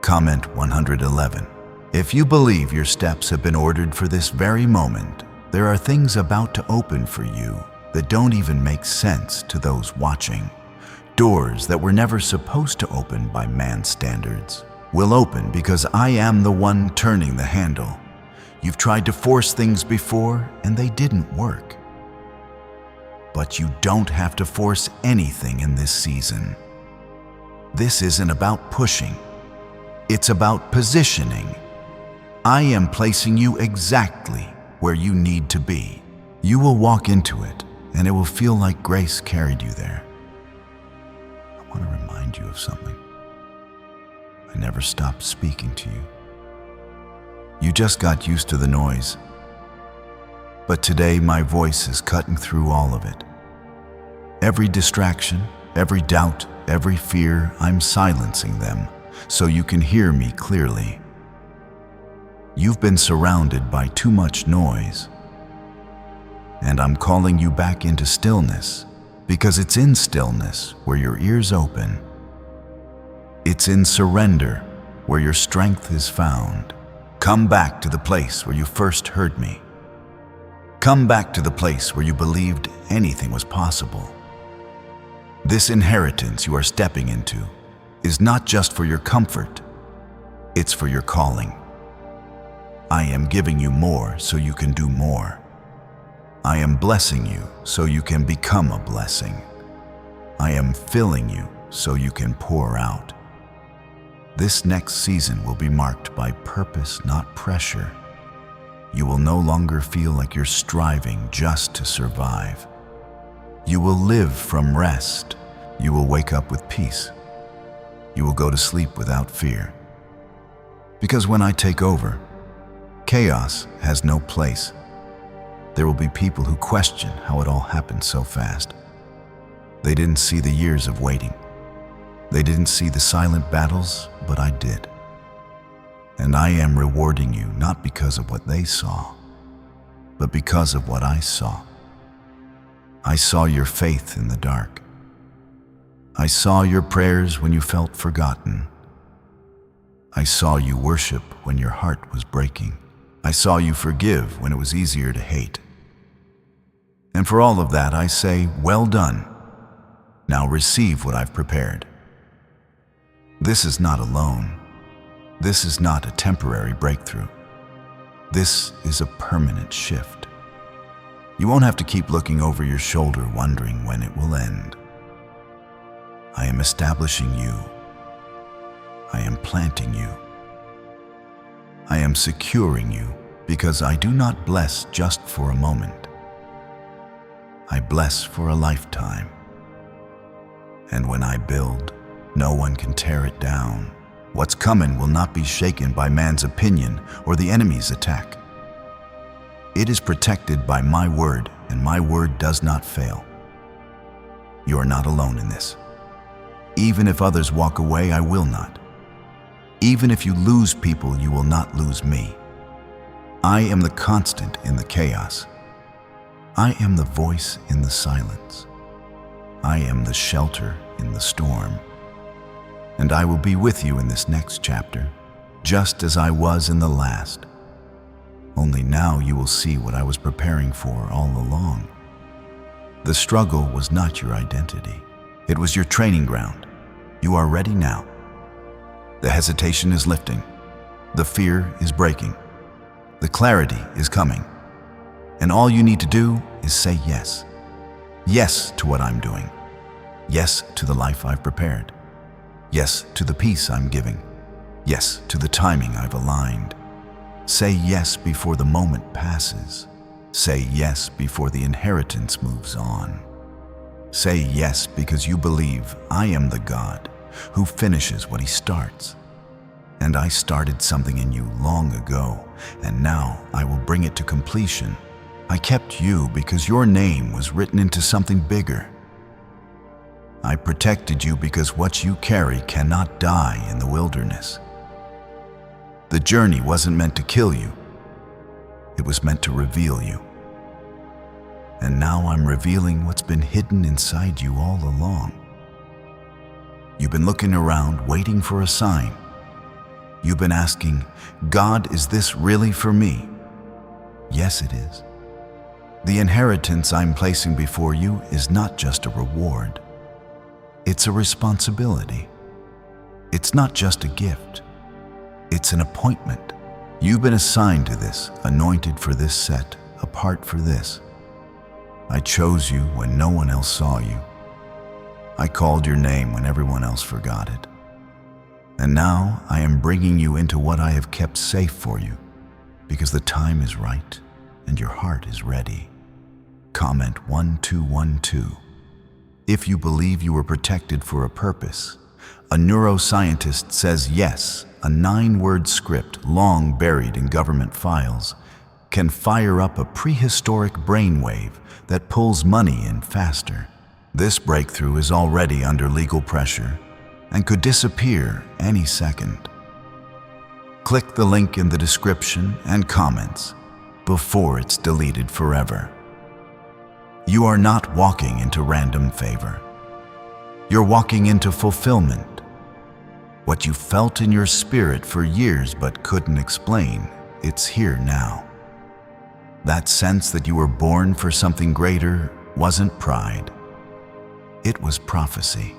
Comment 111. If you believe your steps have been ordered for this very moment, there are things about to open for you that don't even make sense to those watching. Doors that were never supposed to open by man's standards will open because I am the one turning the handle. You've tried to force things before and they didn't work. But you don't have to force anything in this season. This isn't about pushing. It's about positioning. I am placing you exactly where you need to be. You will walk into it and it will feel like grace carried you there. I want to remind you of something. I never stopped speaking to you. You just got used to the noise. But today my voice is cutting through all of it. Every distraction, every doubt, every fear, I'm silencing them so you can hear me clearly. You've been surrounded by too much noise. And I'm calling you back into stillness, because it's in stillness where your ears open. It's in surrender where your strength is found. Come back to the place where you first heard me. Come back to the place where you believed anything was possible. This inheritance you are stepping into is not just for your comfort, it's for your calling. I am giving you more so you can do more. I am blessing you so you can become a blessing. I am filling you so you can pour out. This next season will be marked by purpose, not pressure. You will no longer feel like you're striving just to survive. You will live from rest. You will wake up with peace. You will go to sleep without fear. Because when I take over, chaos has no place. There will be people who question how it all happened so fast. They didn't see the years of waiting. They didn't see the silent battles, but I did. And I am rewarding you not because of what they saw, but because of what I saw. I saw your faith in the dark. I saw your prayers when you felt forgotten. I saw you worship when your heart was breaking. I saw you forgive when it was easier to hate. And for all of that, I say, well done. Now receive what I've prepared. This is not a loan. This is not a temporary breakthrough. This is a permanent shift. You won't have to keep looking over your shoulder wondering when it will end. I am establishing you. I am planting you. I am securing you because I do not bless just for a moment. I bless for a lifetime. And when I build, no one can tear it down. What's coming will not be shaken by man's opinion or the enemy's attack. It is protected by my word, and my word does not fail. You are not alone in this. Even if others walk away, I will not. Even if you lose people, you will not lose me. I am the constant in the chaos. I am the voice in the silence. I am the shelter in the storm. And I will be with you in this next chapter, just as I was in the last. Only now you will see what I was preparing for all along. The struggle was not your identity. It was your training ground. You are ready now. The hesitation is lifting. The fear is breaking. The clarity is coming. And all you need to do is say yes. Yes to what I'm doing. Yes to the life I've prepared. Yes to the peace I'm giving. Yes to the timing I've aligned. Say yes before the moment passes. Say yes before the inheritance moves on. Say yes because you believe I am the God who finishes what he starts. And I started something in you long ago, and now I will bring it to completion. I kept you because your name was written into something bigger. I protected you because what you carry cannot die in the wilderness. The journey wasn't meant to kill you. It was meant to reveal you. And now I'm revealing what's been hidden inside you all along. You've been looking around, waiting for a sign. You've been asking, God, is this really for me? Yes, it is. The inheritance I'm placing before you is not just a reward. It's a responsibility. It's not just a gift. It's an appointment. You've been assigned to this, anointed for this set, apart for this. I chose you when no one else saw you. I called your name when everyone else forgot it. And now I am bringing you into what I have kept safe for you, because the time is right and your heart is ready. Comment 1212. If you believe you were protected for a purpose, a neuroscientist says yes, a 9-word script long buried in government files can fire up a prehistoric brainwave that pulls money in faster. This breakthrough is already under legal pressure and could disappear any second. Click the link in the description and comments before it's deleted forever. You are not walking into random favor. You're walking into fulfillment. What you felt in your spirit for years but couldn't explain, it's here now. That sense that you were born for something greater wasn't pride. It was prophecy.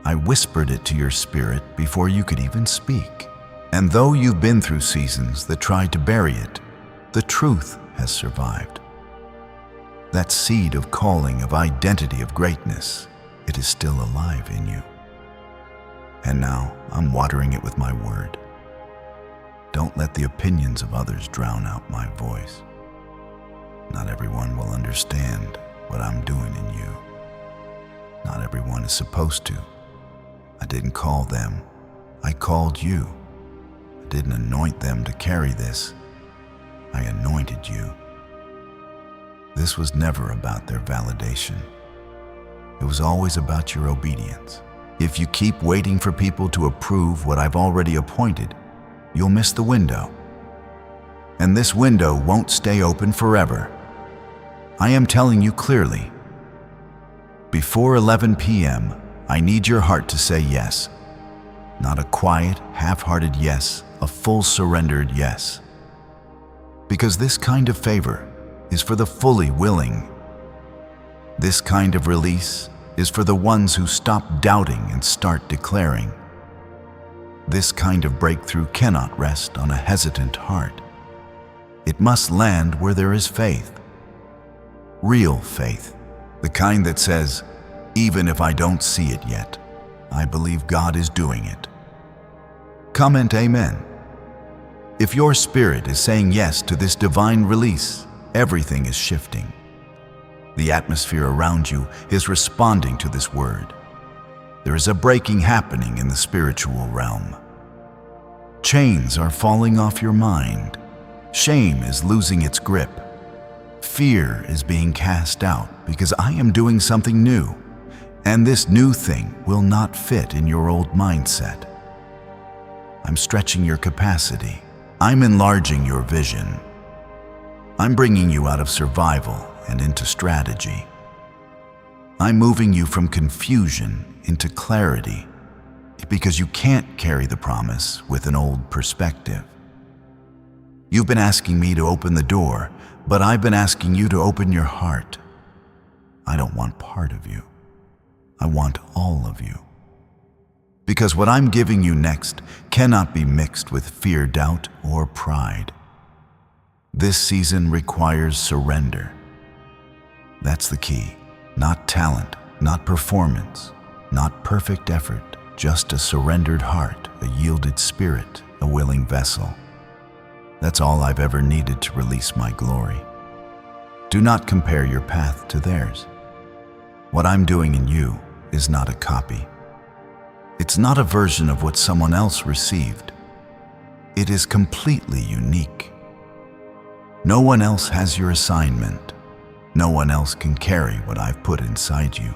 I whispered it to your spirit before you could even speak. And though you've been through seasons that tried to bury it, the truth has survived. That seed of calling, of identity, of greatness, it is still alive in you. And now I'm watering it with my word. Don't let the opinions of others drown out my voice. Not everyone will understand what I'm doing in you. Not everyone is supposed to. I didn't call them. I called you. I didn't anoint them to carry this. I anointed you. This was never about their validation. It was always about your obedience. If you keep waiting for people to approve what I've already appointed, you'll miss the window. And this window won't stay open forever. I am telling you clearly. Before 11 p.m., I need your heart to say yes. Not a quiet, half-hearted yes, a full surrendered yes. Because this kind of favor is for the fully willing. This kind of release is for the ones who stop doubting and start declaring. This kind of breakthrough cannot rest on a hesitant heart. It must land where there is faith. Real faith, the kind that says, even if I don't see it yet, I believe God is doing it. Comment amen. If your spirit is saying yes to this divine release, everything is shifting. The atmosphere around you is responding to this word. There is a breaking happening in the spiritual realm. Chains are falling off your mind. Shame is losing its grip. Fear is being cast out because I am doing something new, and this new thing will not fit in your old mindset. I'm stretching your capacity. I'm enlarging your vision. I'm bringing you out of survival and into strategy. I'm moving you from confusion into clarity because you can't carry the promise with an old perspective. You've been asking me to open the door, but I've been asking you to open your heart. I don't want part of you. I want all of you. Because what I'm giving you next cannot be mixed with fear, doubt, or pride. This season requires surrender. That's the key. Not talent, not performance, not perfect effort, just a surrendered heart, a yielded spirit, a willing vessel. That's all I've ever needed to release my glory. Do not compare your path to theirs. What I'm doing in you is not a copy. It's not a version of what someone else received. It is completely unique. No one else has your assignment. No one else can carry what I've put inside you.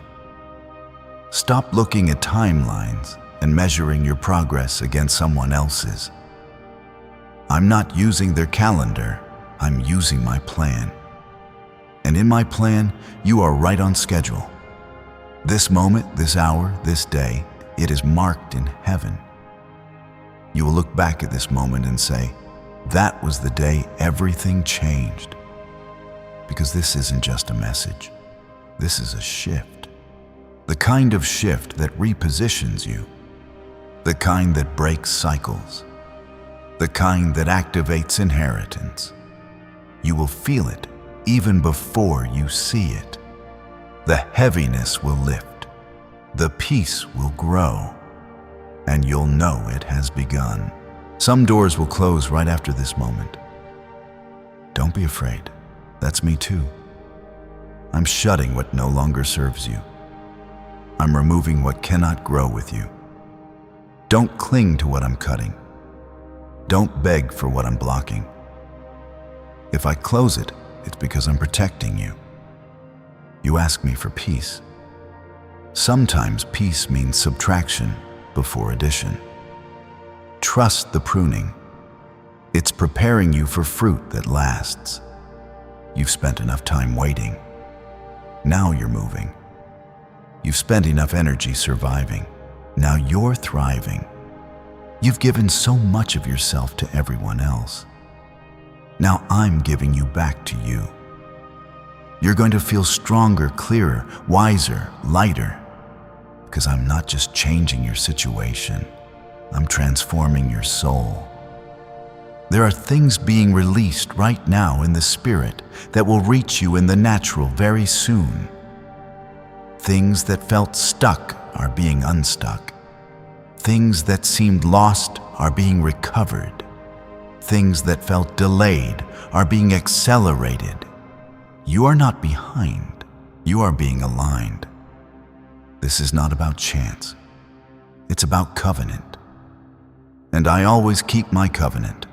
Stop looking at timelines and measuring your progress against someone else's. I'm not using their calendar, I'm using my plan. And in my plan, you are right on schedule. This moment, this hour, this day, it is marked in heaven. You will look back at this moment and say, that was the day everything changed. Because this isn't just a message. This is a shift. The kind of shift that repositions you. The kind that breaks cycles. The kind that activates inheritance. You will feel it even before you see it. The heaviness will lift. The peace will grow. And you'll know it has begun. Some doors will close right after this moment. Don't be afraid. That's me too. I'm shutting what no longer serves you. I'm removing what cannot grow with you. Don't cling to what I'm cutting. Don't beg for what I'm blocking. If I close it, it's because I'm protecting you. You ask me for peace. Sometimes peace means subtraction before addition. Trust the pruning. It's preparing you for fruit that lasts. You've spent enough time waiting. Now you're moving. You've spent enough energy surviving. Now you're thriving. You've given so much of yourself to everyone else. Now I'm giving you back to you. You're going to feel stronger, clearer, wiser, lighter. Because I'm not just changing your situation. I'm transforming your soul. There are things being released right now in the spirit that will reach you in the natural very soon. Things that felt stuck are being unstuck. Things that seemed lost are being recovered. Things that felt delayed are being accelerated. You are not behind. You are being aligned. This is not about chance. It's about covenant. And I always keep my covenant.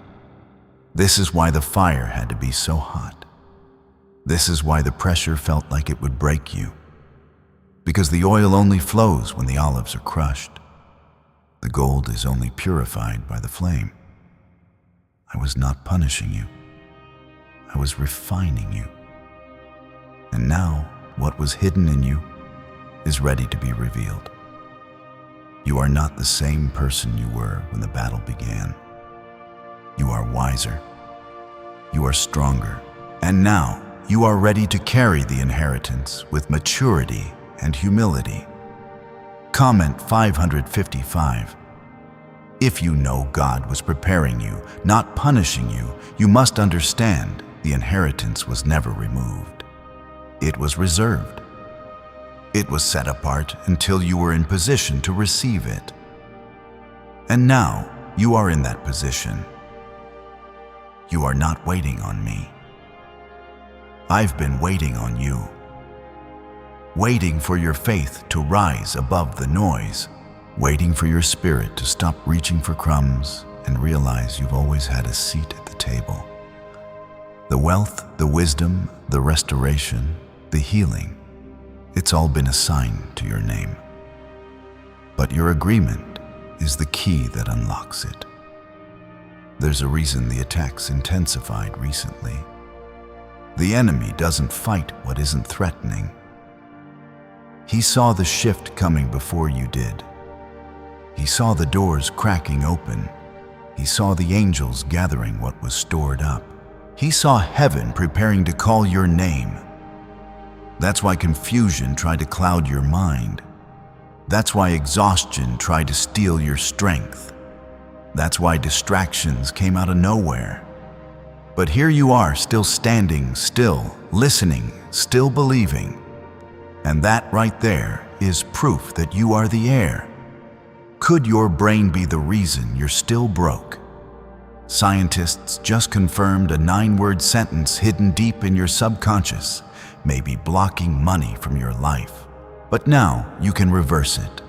This is why the fire had to be so hot. This is why the pressure felt like it would break you. Because the oil only flows when the olives are crushed. The gold is only purified by the flame. I was not punishing you. I was refining you. And now, what was hidden in you is ready to be revealed. You are not the same person you were when the battle began. You are wiser. You are stronger. And now, you are ready to carry the inheritance with maturity and humility. Comment 555. If you know God was preparing you, not punishing you, you must understand the inheritance was never removed. It was reserved. It was set apart until you were in position to receive it. And now you are in that position. You are not waiting on me. I've been waiting on you. Waiting for your faith to rise above the noise. Waiting for your spirit to stop reaching for crumbs and realize you've always had a seat at the table. The wealth, the wisdom, the restoration, the healing, it's all been assigned to your name. But your agreement is the key that unlocks it. There's a reason the attacks intensified recently. The enemy doesn't fight what isn't threatening. He saw the shift coming before you did. He saw the doors cracking open. He saw the angels gathering what was stored up. He saw heaven preparing to call your name. That's why confusion tried to cloud your mind. That's why exhaustion tried to steal your strength. That's why distractions came out of nowhere. But here you are, still standing, still listening, still believing. And that right there is proof that you are the heir. Could your brain be the reason you're still broke? Scientists just confirmed a 9-word sentence hidden deep in your subconscious may be blocking money from your life. But now you can reverse it.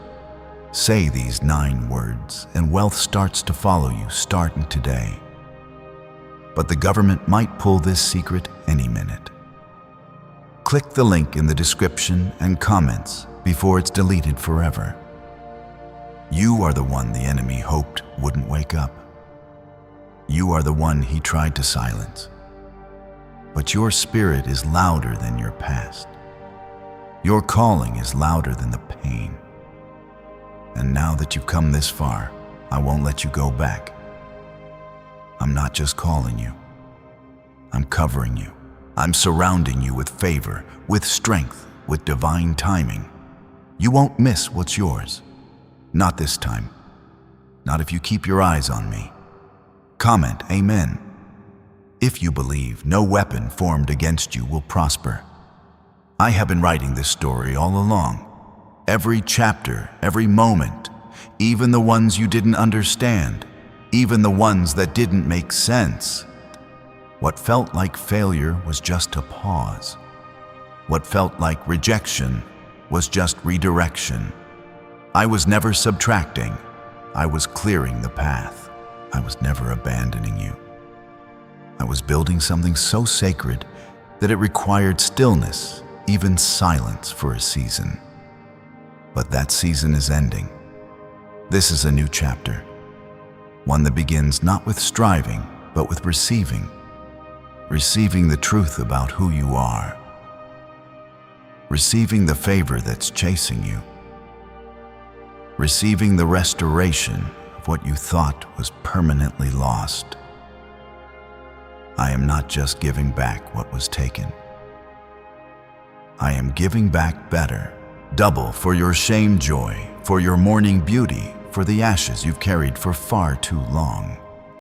Say these 9 words and wealth starts to follow you starting today. But the government might pull this secret any minute. Click the link in the description and comments before it's deleted forever. You are the one the enemy hoped wouldn't wake up. You are the one he tried to silence. But your spirit is louder than your past. Your calling is louder than the pain. And now that you've come this far, I won't let you go back. I'm not just calling you. I'm covering you. I'm surrounding you with favor, with strength, with divine timing. You won't miss what's yours. Not this time. Not if you keep your eyes on me. Comment Amen. If you believe, no weapon formed against you will prosper. I have been writing this story all along. Every chapter, every moment, even the ones you didn't understand, even the ones that didn't make sense. What felt like failure was just a pause. What felt like rejection was just redirection. I was never subtracting. I was clearing the path. I was never abandoning you. I was building something so sacred that it required stillness, even silence for a season. But that season is ending. This is a new chapter. One that begins not with striving, but with receiving. Receiving the truth about who you are. Receiving the favor that's chasing you. Receiving the restoration of what you thought was permanently lost. I am not just giving back what was taken. I am giving back better, double for your shame joy, for your mourning beauty, for the ashes you've carried for far too long.